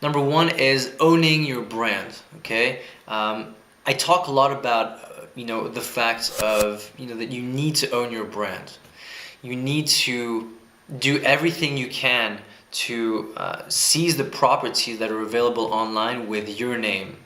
Number one is owning your brand. Okay, I talk a lot about the fact of that you need to own your brand. You need to do everything you can to seize the properties that are available online with your name.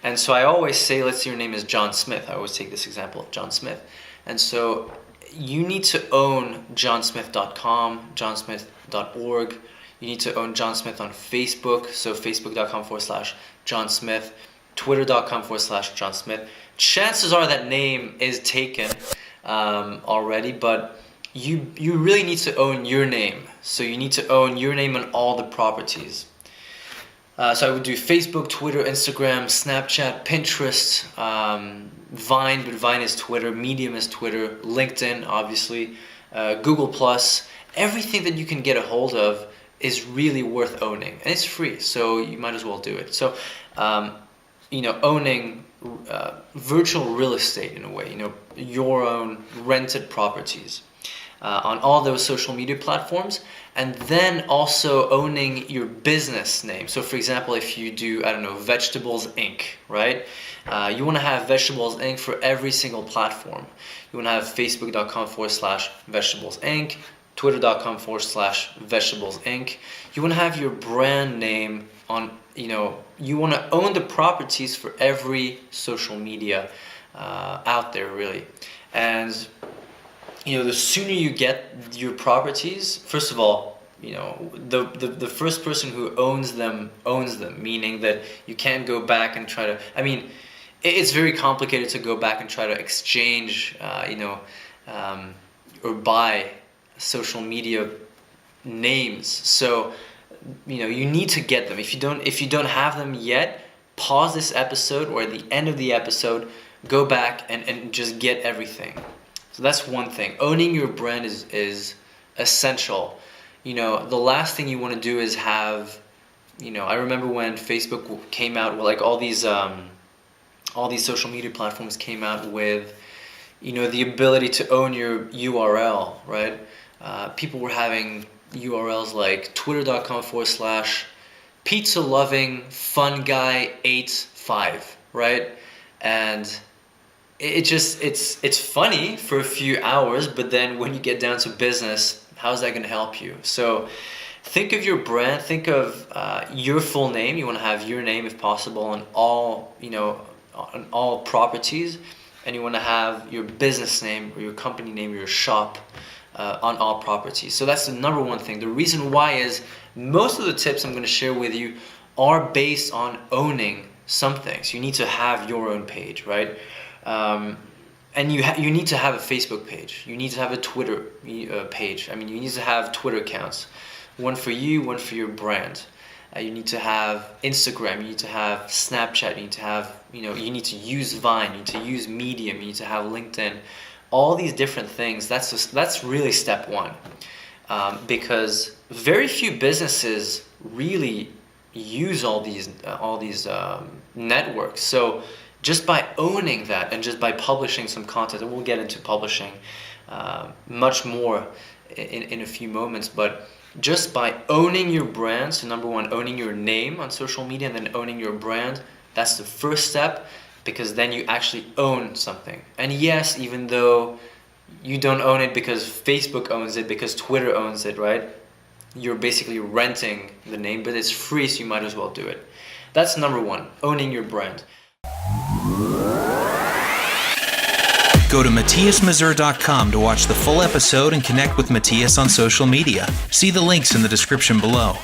And so I always say, let's say your name is John Smith. I always take this example of John Smith. And so you need to own johnsmith.com, johnsmith.org. You need to own John Smith on Facebook, so facebook.com/John Smith, twitter.com/John Smith. Chances are that name is taken already, but you really need to own your name. So you need to own your name on all the properties. So I would do Facebook, Twitter, Instagram, Snapchat, Pinterest, Vine, but Vine is Twitter, Medium is Twitter, LinkedIn, obviously, Google+. Everything that you can get a hold of is really worth owning, and it's free, so you might as well do it. So, owning virtual real estate in a way, your own rented properties on all those social media platforms, and then also owning your business name. So, for example, if you do, Vegetables Inc., right? You want to have Vegetables Inc. for every single platform. You want to have facebook.com/Vegetables Inc., twitter.com/Vegetables Inc. You want to have your brand name on, you want to own the properties for every social media out there, really. And, the sooner you get your properties, first of all, the first person who owns them, meaning that you can't go back and try to, it's very complicated to go back and try to exchange, or buy social media names. So you need to get them. If you don't have them yet, pause this episode, or at the end of the episode, go back and just get everything. So that's one thing. Owning your brand is essential. The last thing you want to do is have, I remember when Facebook came out, all these social media platforms came out with the ability to own your URL, right? People were having URLs like twitter.com/pizza-loving-fun-guy-85, right? And it's funny for a few hours, but then when you get down to business, how's that going to help you? So think of your brand, think of your full name. You want to have your name, if possible, on all properties, and you want to have your business name or your company name or your shop on all properties. So that's the number one thing. The reason why is most of the tips I'm going to share with you are based on owning something. So you need to have your own page, right? And you need to have a Facebook page. You need to have a Twitter page. You need to have Twitter accounts. One for you, one for your brand. You need to have Instagram. You need to have Snapchat. You need to have, you need to use Vine. You need to use Medium. You need to have LinkedIn. All these different things. That's really step one, because very few businesses really use all these networks. So just by owning that and just by publishing some content, and we'll get into publishing much more in a few moments, but just by owning your brand, so number one, owning your name on social media, and then owning your brand, that's the first step, because then you actually own something. And yes, even though you don't own it because Facebook owns it, because Twitter owns it, right? You're basically renting the name, but it's free, so you might as well do it. That's number one, owning your brand. Go to MatthiasMazur.com to watch the full episode and connect with Matthias on social media. See the links in the description below.